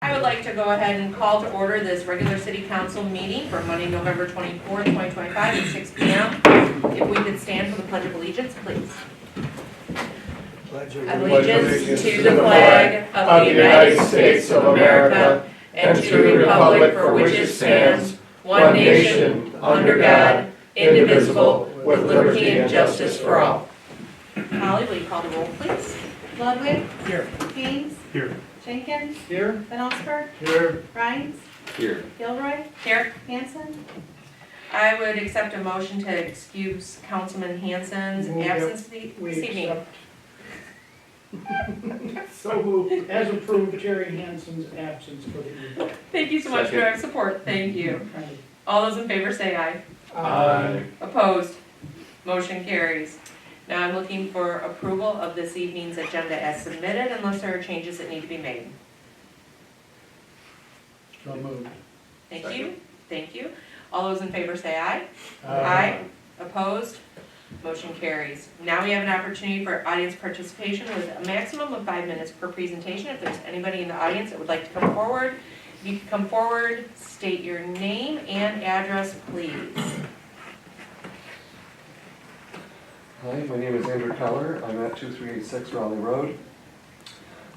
I would like to go ahead and call to order this regular city council meeting for Monday, November 24th, 2025 at 6 p.m. If we could stand for the Pledge of Allegiance, please. Allegiance to the flag of the United States of America and to the republic for which it stands, one nation, under God, indivisible, with liberty and justice for all. Holly, will you call the roll, please? Ludwig. Here. Haynes. Here. Jenkins. Here. Van Osberg. Here. Rhines. Here. Gilroy. Here. Hanson. I would accept a motion to excuse Councilman Hanson's Move absence We this evening. accept. So moved, as approved, Jerry Hanson's absence for the evening. Thank you so much for your support. Thank you. All those in favor say aye. Aye. Opposed? Motion carries. Now I'm looking for approval of this evening's agenda as submitted unless there are changes that need to be made. So moved. Thank you. Thank you. All those in favor say aye. Opposed? Motion carries. Now we have an opportunity for audience participation with a maximum of 5 minutes per presentation. If there's anybody in the audience that would like to come forward, you can come forward, state your name and address, please. Hi, my name is Andrew Keller. I'm at 2386 Raleigh Road.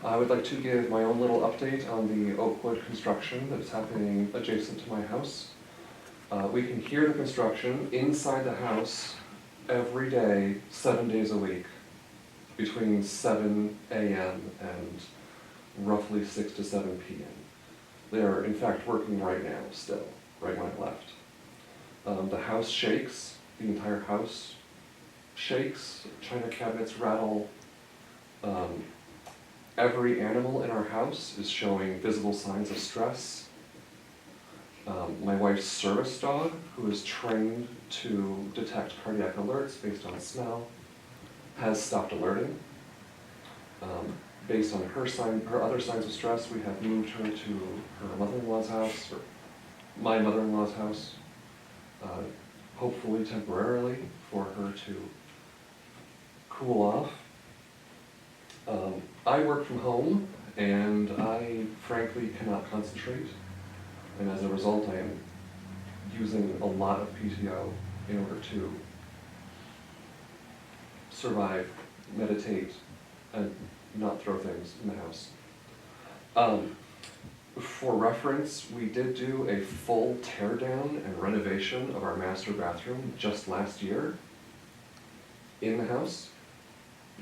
I would like to give my own little update on the Oakwood construction that's happening adjacent to my house. We can hear the construction inside the house every day, 7 days a week, between 7 a.m. and roughly 6 to 7 p.m. They're in fact working right now still, right when I left. The house shakes, the entire house shakes, china cabinets rattle. Every animal in our house is showing visible signs of stress. My wife's service dog, who is trained to detect cardiac alerts based on smell, has stopped alerting. Based on her other signs of stress, we have moved her to her mother-in-law's house, or my mother-in-law's house, hopefully temporarily for her to cool off. I work from home, and I frankly cannot concentrate, and as a result I am using a lot of PTO in order to survive, meditate, and not throw things in the house. For reference, we did do a full tear down and renovation of our master bathroom just last year in the house.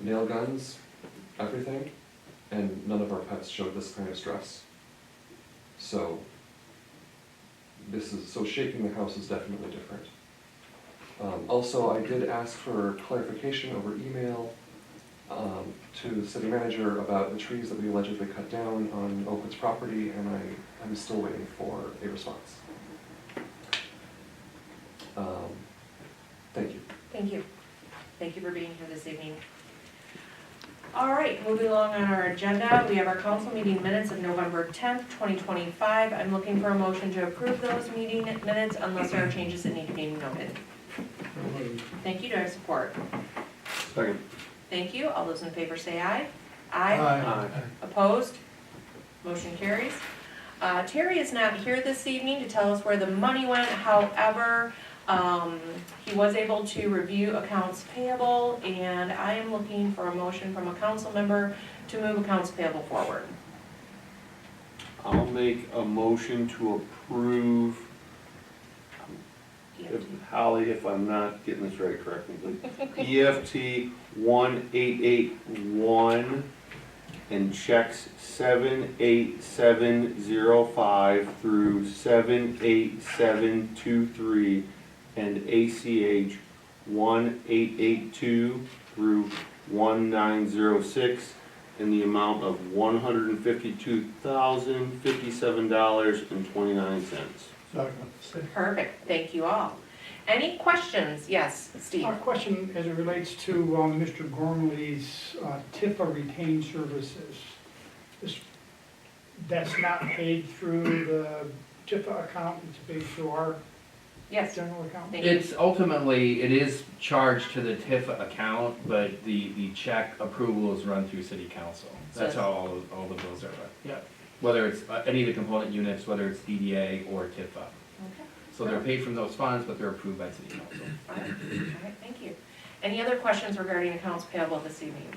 Nail guns, everything, and none of our pets showed this kind of stress. So shaking the house is definitely different. Also, I did ask for clarification over email to the city manager about the trees that we allegedly cut down on Oakwood's property, and I'm still waiting for a response. Thank you. Thank you. Thank you for being here this evening. All right, moving along on our agenda, we have our council meeting minutes of November 10th, 2025. I'm looking for a motion to approve those meeting minutes unless there are changes that need to be noted. Thank you. Do I have support? Second. Thank you. All those in favor say aye. Aye. Aye. Opposed? Motion carries. Terry is not here this evening to tell us where the money went. However, he was able to review accounts payable, and I am looking for a motion from a council member to move accounts payable forward. I'll make a motion to approve, Holly, if I'm not getting this right correctly, EFT 1881 and checks 78705 through 78723 and ACH 1882 through 1906 in the amount of $152,057.29. Perfect. Thank you all. Any questions? Yes, Steve. A question as it relates to Mr. Gormley's TIFA retained services. That's not paid through the TIFA account, it's paid through our Yes. general account? Thank you. It's ultimately, it is charged to the TIFA account, but the check approval is run through city council. That's how all the bills are run. Yeah. whether it's any of the component units, whether it's DDA or TIFA. Okay. So they're paid from those funds, but they're approved by city council. All right, thank you. Any other questions regarding accounts payable this evening?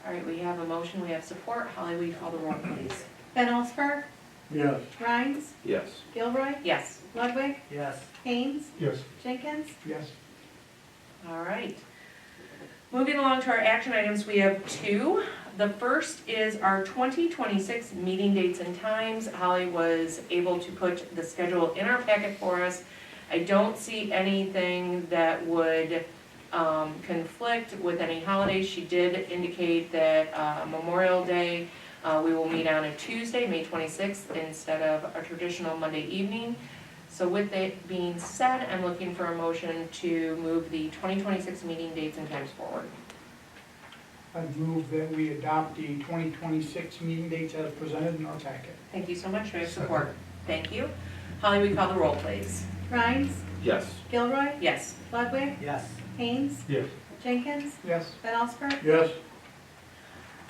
All right, we have a motion, we have support. Holly, will you call the roll, please? Van Osberg, Yes. Rhines, Yes. Gilroy, Yes. Ludwig, Yes. Haynes, Yes. Jenkins, Yes. All right. Moving along to our action items, we have two. The first is our 2026 meeting dates and times. Holly was able to put the schedule in our packet for us. I don't see anything that would conflict with any holidays. She did indicate that Memorial Day, we will meet on a Tuesday, May 26th, instead of a traditional Monday evening. So with that being said, I'm looking for a motion to move the 2026 meeting dates and times forward. I move that we adopt the 2026 meeting dates as presented in our packet. Thank you so much, do I have support? Thank you. Holly, we call the roll, please? Rhines, Yes. Gilroy, Yes. Ludwig, Yes. Haynes, Yes. Jenkins, Yes. Van Osberg, Yes.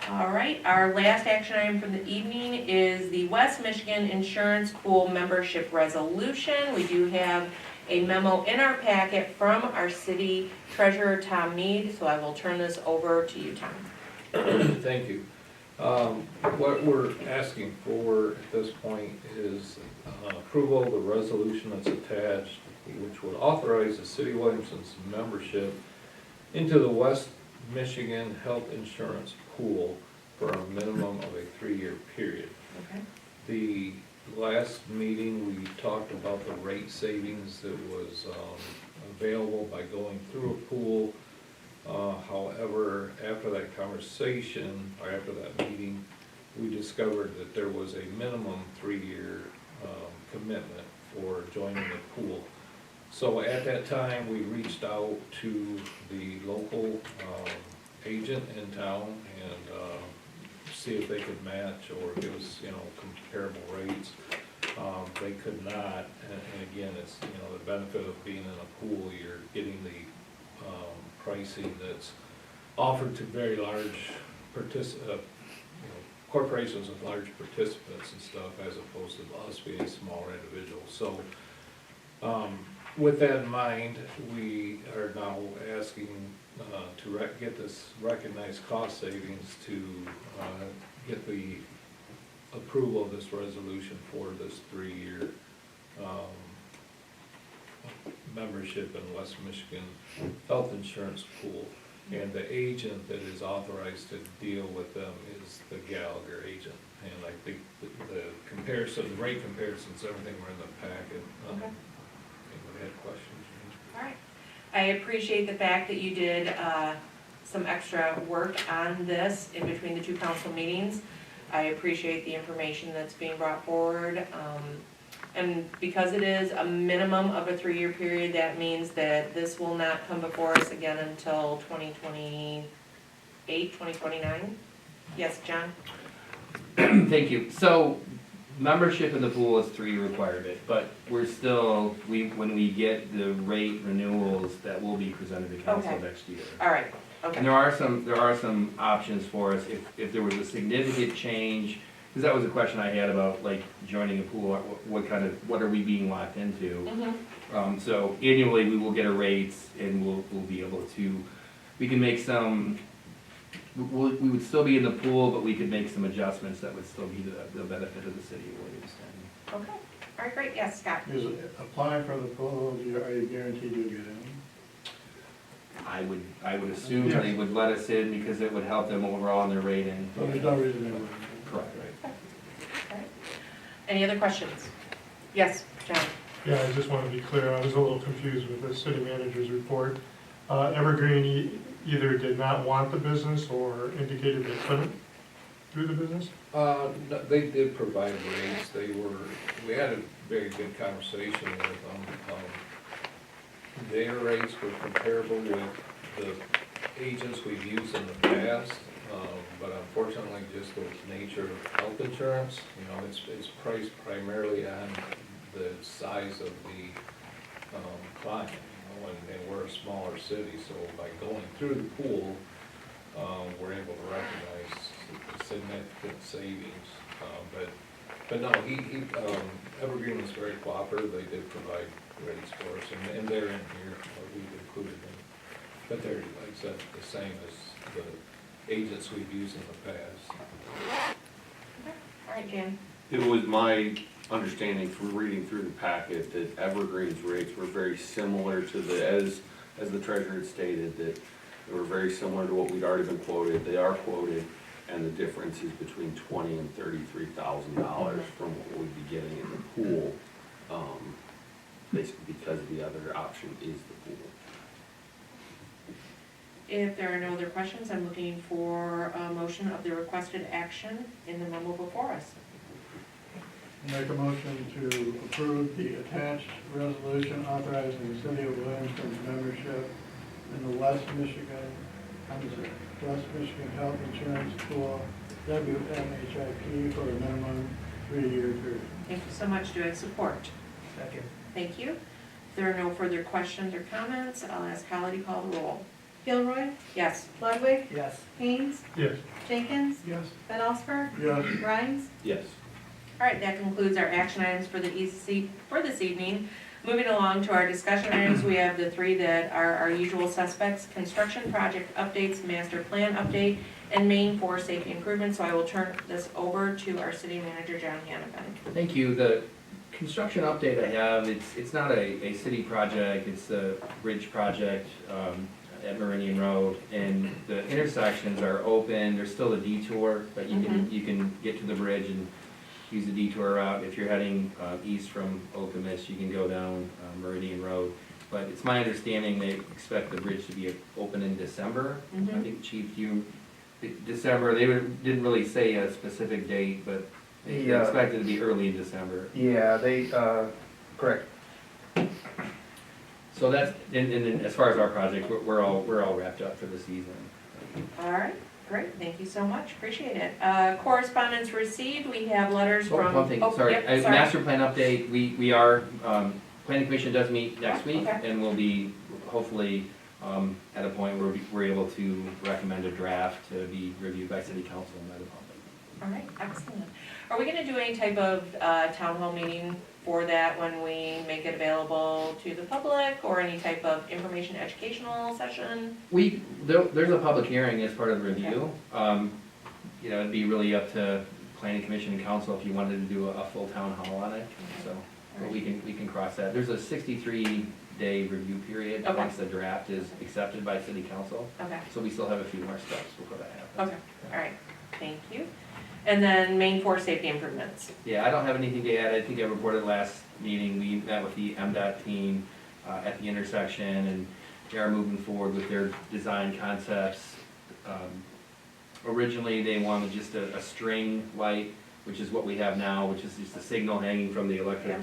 All right, our last action item for the evening is the West Michigan Insurance Pool Membership Resolution. We do have a memo in our packet from our city treasurer, Tom Mead, so I will turn this over to you, Tom. Thank you. What we're asking for at this point is approval of the resolution that's attached, which would authorize the city of Williamston's membership into the West Michigan Health Insurance Pool for a minimum of a 3-year period. Okay. The last meeting, we talked about the rate savings that was available by going through a pool. However, after that conversation, or after that meeting, we discovered that there was a minimum 3-year commitment for joining the pool. So at that time, we reached out to the local agent in town and see if they could match or give us, comparable rates. They could not, and again, it's, the benefit of being in a pool, you're getting the pricing that's offered to very large corporations with large participants and stuff, as opposed to us being smaller individuals. So, with that in mind, we are now asking to get this recognized cost savings to get the approval of this resolution for this 3-year membership in West Michigan Health Insurance Pool. And the agent that is authorized to deal with them is the Gallagher agent. And I think the comparison, the rate comparisons, everything were in the packet. Okay. Anybody had questions? All right. I appreciate the fact that you did some extra work on this in between the two council meetings. I appreciate the information that's being brought forward. And because it is a minimum of a 3-year period, that means that this will not come before us again until 2028, 2029? Yes, John? Thank you. So, membership in the pool is 3-year requirement, but we're still, when we get the rate renewals, that will be presented to council Okay. next year. All right, And okay. there are some options for us if there was a significant change, because that was a question I had about like joining a pool, what are we being locked into? Mhm. So annually, we will get a rate and we'll be able to, we can make some, we would still be in the pool, but we could make some adjustments that would still be the benefit of the city of Williamston. Okay, all right, great, yes, Scott? Is it applying for the pool, are you guaranteed you'll get in? I would assume Yes. they would let us in because it would help them overall in their rating. So there's no reason they wouldn't. Correct. All right. Any other questions? Yes, John? Yeah, I just want to be clear, I was a little confused with the city manager's report. Evergreen either did not want the business or indicated they couldn't do the business? No, they did provide rates. We had a very good conversation with them. Their rates were comparable with the agents we've used in the past, but unfortunately, just the nature of health insurance, it's priced primarily on the size of the client, and we're a smaller city, so by going through the pool, we're able to recognize significant savings, but But no, Evergreen was very cooperative, they did provide rates for us, and they're in here, we've included them. But they're, like I said, the same as the agents we've used in the past. All right, Jan. It was my understanding from reading through the packet that Evergreen's rates were very similar to as the treasurer had stated, that they were very similar to what we'd already been quoted. They are quoted, and the difference is between $20,000 and $33,000 from what we'd be getting in the pool. Basically because the other option is the pool. If there are no other questions, I'm looking for a motion of the requested action in the memo before us. Make a motion to approve the attached resolution authorizing the city of Williamston's membership in the West Michigan Health Insurance Pool, WMHIP, for a minimum 3-year period. Thank you so much. Do I have support? Second. Thank you. If there are no further questions or comments, I'll ask Holly to call the roll. Gilroy, Yes. Ludwig, Yes. Haynes, Yes. Jenkins, Yes. Van Osberg, Yes. Rhines. Yes. All right, that concludes our action items for this evening. Moving along to our discussion items, we have the 3 that are our usual suspects: construction project updates, master plan update, and main for safety improvements. So I will turn this over to our city manager, John Hannafin. Thank you. The construction update I have, it's not a city project, it's a bridge project at Meridian Road, and the intersections are open. There's still a detour, but you can get to the bridge and use the detour route. If you're heading east from Okemos, you can go down Meridian Road. But it's my understanding they expect the bridge to be open in December. I think Chief, December, didn't really say a specific date, but they expect it to be early in December. Yeah, correct. So that's, and as far as our project, we're all wrapped up for the season. All right, great, thank you so much, appreciate it. Correspondence received, we have letters from. One thing, sorry, yep, as master plan update, we are, planning commission does meet next week, okay. and we'll be hopefully at a point where we're able to recommend a draft to be reviewed by city council and by the public. All right, excellent. Are we gonna do any type of town hall meeting for that when we make it available to the public, or any type of information educational session? There's a public hearing as part of the review. It'd be really up to planning commission and council if you wanted to do a full town hall on it, so, but we can cross that. There's a 63-day review period Okay. once the draft is accepted by city council, Okay, so we still have a few more steps before that happens. okay, all right, thank you. And then main for safety improvements. Yeah, I don't have anything to add. I think I reported last meeting, we met with the MDOT team at the intersection, and they are moving forward with their design concepts. Originally, they wanted just a string light, which is what we have now, which is just a signal hanging from the electric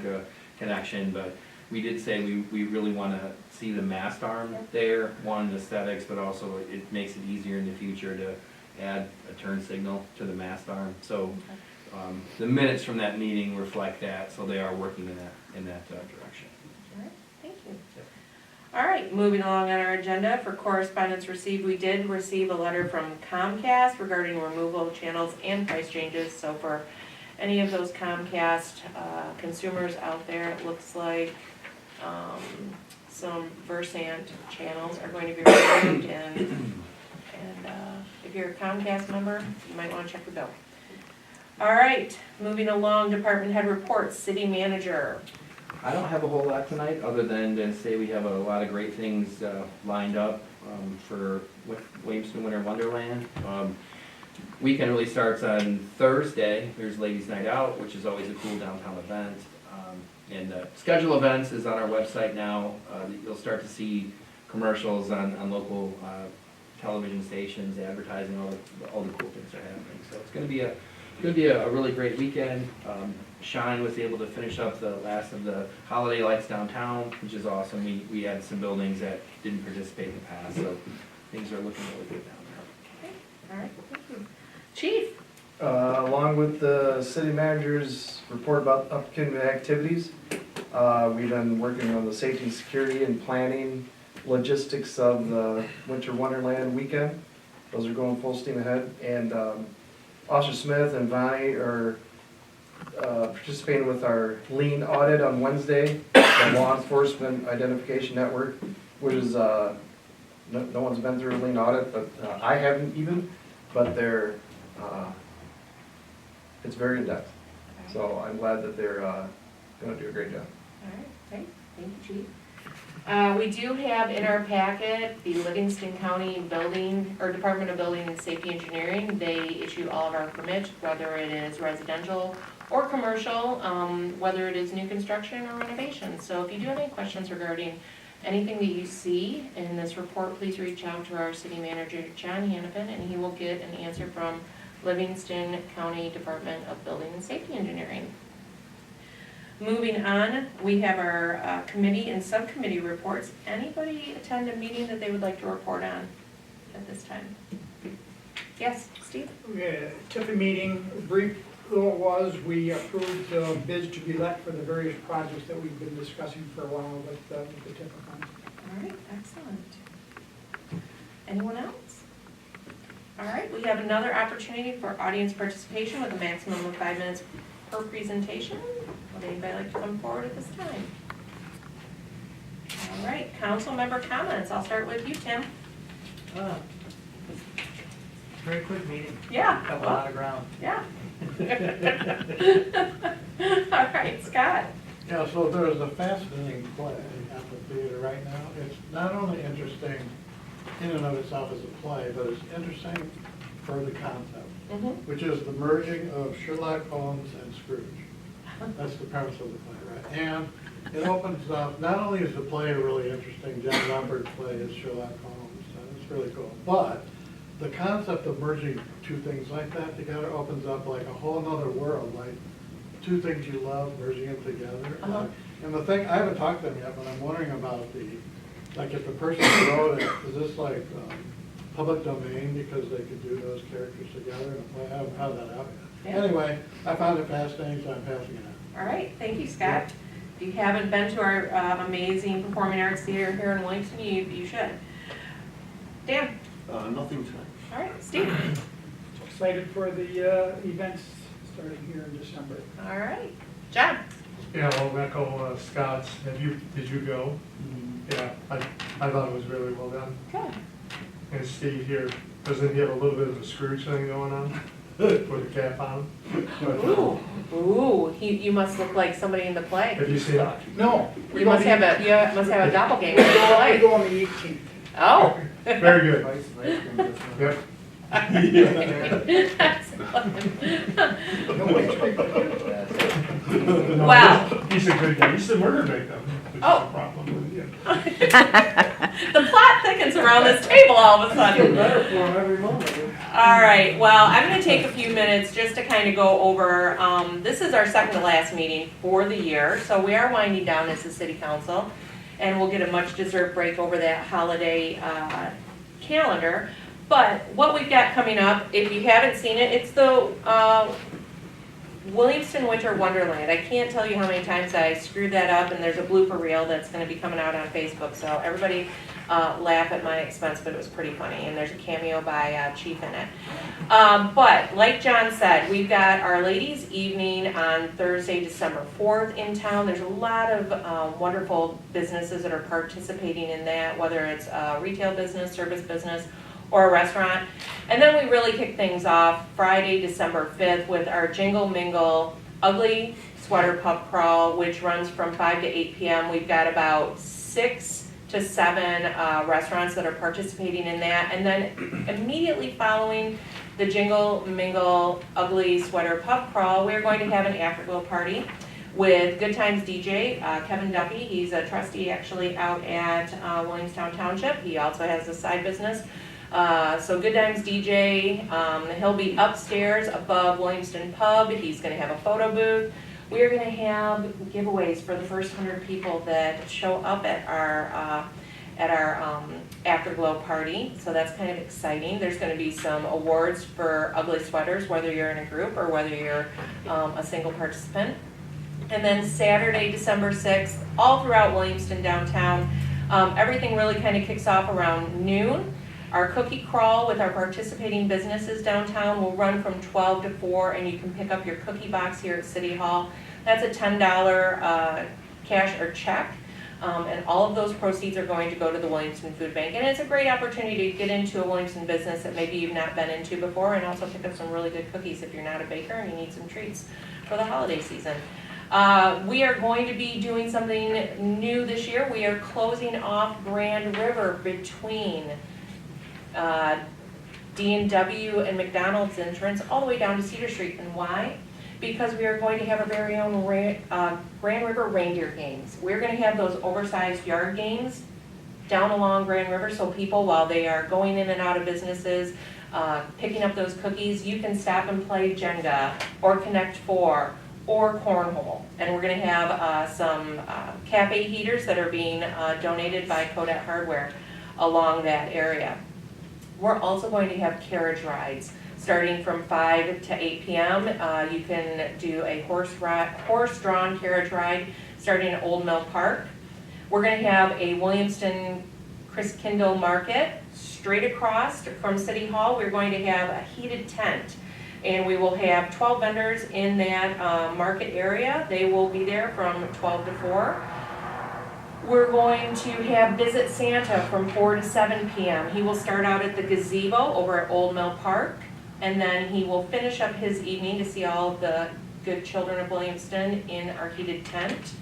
connection, but we did say we really want to see the mast arm there, one, aesthetics, but also it makes it easier in the future to add a turn signal to the mast arm. So the minutes from that meeting reflect that, so they are working in that direction. All right, thank you. All right, moving along on our agenda for correspondence received, we did receive a letter from Comcast regarding removal of channels and price changes. So for any of those Comcast consumers out there, it looks like some Versant channels are going to be removed, and if you're a Comcast member, you might want to check your bill. All right, moving along, department head reports, city manager. I don't have a whole lot tonight, other than to say we have a lot of great things lined up for Williamston Winter Wonderland. Weekend really starts on Thursday. There's Ladies Night Out, which is always a cool downtown event. And the schedule events is on our website now. You'll start to see commercials on local television stations advertising all the cool things that are happening. So it's going to be a really great weekend. Shine was able to finish up the last of the holiday lights downtown, which is awesome. We had some buildings that didn't participate in the past, so things are looking really good down there. Okay, all right, thank you. Chief? Along with the city manager's report about upcoming activities, we've been working on the safety and security and planning logistics of the Winter Wonderland weekend. Those are going full steam ahead, and Officer Smith and Vonnie are participating with our lean audit on Wednesday, the Law Enforcement Identification Network, which is, no one's been through a lean audit, but I haven't even, but it's very in-depth. So I'm glad that they're gonna do a great job. All right, great, thank you, Chief. We do have in our packet the Livingston County Building, or Department of Building and Safety Engineering. They issue all of our permits, whether it is residential or commercial, whether it is new construction or renovation. So if you do have any questions regarding anything that you see in this report, please reach out to our city manager, John Hannafin, and he will get an answer from Livingston County Department of Building and Safety Engineering. Moving on, we have our committee and subcommittee reports. Anybody attend a meeting that they would like to report on at this time? Yes, Steve? We had a Tiffin meeting, brief though it was, we approved bids to be let for the various projects that we've been discussing for a while with the Tiffin funds. All right, excellent. Anyone else? All right, we have another opportunity for audience participation with a maximum of 5 minutes per presentation. Would anybody like to come forward at this time? All right, council member comments. I'll start with you, Tim. Very quick meeting. Yeah. Covered a lot of ground. Yeah. All right, Scott. Yeah, so there's a fascinating play at the theater right now. It's not only interesting in and of itself as a play, but it's interesting for the concept, which is the merging of Sherlock Holmes and Scrooge. That's the premise of the play, right? And it opens up, not only is the play really interesting, John Lombard's play is Sherlock Holmes, and it's really cool, but the concept of merging two things like that together opens up like a whole nother world, like two things you love, merging them together. And the thing, I haven't talked to them yet, but I'm wondering about like if the person who wrote it, is this like public domain because they could do those characters together in a play? I haven't found that out yet. Yeah. Anyway, I found it fascinating, so I'm passing it on. All right, thank you, Scott. If you haven't been to our amazing performing arts theater here in Williamston, you should. Dan? Nothing tonight. All right, Steve? Excited for the events starting here in December. All right, John? Yeah, I'll echo Scott's. Did you go? Yeah, I thought it was really well done. Good. And Steve here, doesn't he have a little bit of a Scrooge thing going on? With a cap on? Ooh, you must look like somebody in the play. Have you seen it? No. You must have a doppelganger in the We play. go on the 18th. Oh. Very good. Yep. Wow. He's a good guy. He's the murder victim. Which is Oh. a problem with you. The plot thickens around this table all of a sudden. Better for him every moment. All right, well, I'm going to take a few minutes just to kind of go over, this is our second to last meeting for the year, so we are winding down as the city council, and we'll get a much deserved break over that holiday calendar. But what we've got coming up, if you haven't seen it, it's the Williamston Winter Wonderland. I can't tell you how many times I screwed that up, and there's a blooper reel that's going to be coming out on Facebook, so everybody laugh at my expense, but it was pretty funny, and there's a cameo by Chief in it. But like John said, we've got our ladies' evening on Thursday, December 4th in town. There's a lot of wonderful businesses that are participating in that, whether it's a retail business, service business, or a restaurant. And then we really kick things off Friday, December 5th with our Jingle Mingle Ugly Sweater Pub Crawl, which runs from 5 to 8 p.m. We've got about 6 to 7 restaurants that are participating in that. And then immediately following the Jingle Mingle Ugly Sweater Pub Crawl, we're going to have an afterglow party with Good Times DJ, Kevin Duffy. He's a trustee actually out at Williamstown Township. He also has a side business. So Good Times DJ, he'll be upstairs above Williamston Pub. He's going to have a photo booth. We are going to have giveaways for the first 100 people that show up at our afterglow party. So that's kind of exciting. There's going to be some awards for ugly sweaters, whether you're in a group or whether you're a single participant. And then Saturday, December 6th, all throughout Williamston downtown, everything really kind of kicks off around noon. Our cookie crawl with our participating businesses downtown will run from 12 to 4, and you can pick up your cookie box here at City Hall. That's a $10 cash or check, and all of those proceeds are going to go to the Williamston Food Bank. And it's a great opportunity to get into a Williamston business that maybe you've not been into before, and also pick up some really good cookies if you're not a baker and you need some treats for the holiday season. We are going to be doing something new this year. We are closing off Grand River between D&W and McDonald's entrance all the way down to Cedar Street. And why? Because we are going to have our very own Grand River reindeer games. We're going to have those oversized yard games down along Grand River, so people, while they are going in and out of businesses, picking up those cookies, you can stop and play Jenga or Connect Four or cornhole. And we're going to have some cafe heaters that are being donated by Kodak Hardware along that area. We're also going to have carriage rides starting from 5 to 8 p.m. You can do a horse-drawn carriage ride starting at Old Mill Park. We're going to have a Williamston Christkindl market straight across from City Hall. We're going to have a heated tent, and we will have 12 vendors in that market area. They will be there from 12 to 4. We're going to have Visit Santa from 4 to 7 p.m. He will start out at the gazebo over at Old Mill Park, and then he will finish up his evening to see all of the good children of Williamston in our heated tent.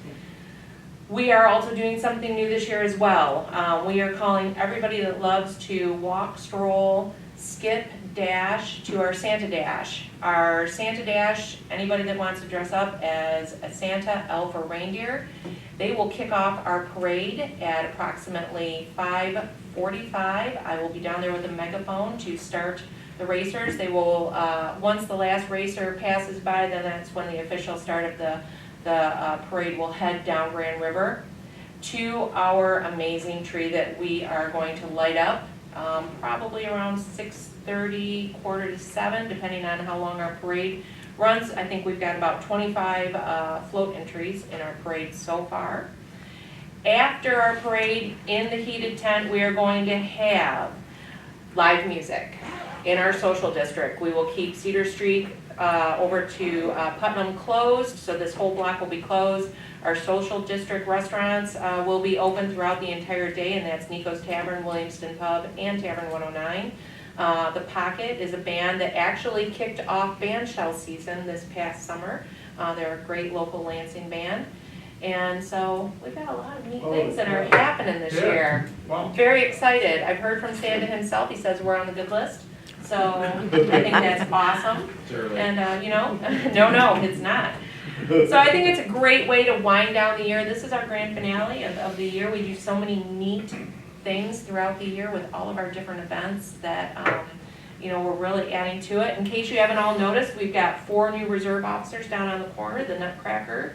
We are also doing something new this year as well. We are calling everybody that loves to walk, stroll, skip, dash to our Santa Dash. Our Santa Dash, anybody that wants to dress up as a Santa, elf, or reindeer, they will kick off our parade at approximately 5:45. I will be down there with a megaphone to start the racers. They will, once the last racer passes by, then that's when the official start of the parade will head down Grand River to our amazing tree that we are going to light up probably around 6:30, 6:45, depending on how long our parade runs. I think we've got about 25 float entries in our parade so far. After our parade in the heated tent, we are going to have live music in our social district. We will keep Cedar Street over to Putnam closed, so this whole block will be closed. Our social district restaurants will be open throughout the entire day, and that's Nico's Tavern, Williamston Pub, and Tavern 109. The Pocket is a band that actually kicked off band shell season this past summer. They're a great local Lansing band. And so we've got a lot of neat things that are happening this year. Wow. Very excited. I've heard from Santa himself. He says we're on the good list. So I think that's awesome. And no, it's not. So I think it's a great way to wind down the year. This is our grand finale of the year. We do so many neat things throughout the year with all of our different events that we're really adding to it. In case you haven't all noticed, we've got 4 new reserve officers down on the corner. The Nutcracker,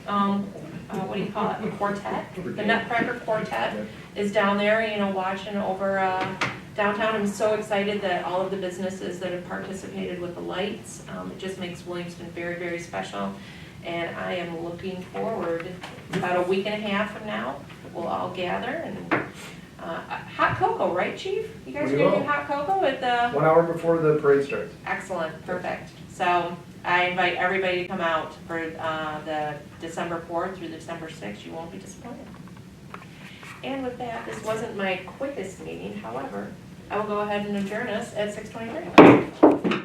what do you call it? Quartet. The Nutcracker Quartet is down there, watching over downtown. I'm so excited that all of the businesses that have participated with the lights, it just makes Williamston very, very special. And I am looking forward, about a week and a half from now, we'll all gather and hot cocoa, right, Chief? You guys are going to do hot cocoa at the... 1 hour before the parade starts. Excellent, perfect. So I invite everybody to come out for the December 4th through December 6th. You won't be disappointed. And with that, this wasn't my quickest meeting. However, I will go ahead and adjourn us at 6:23.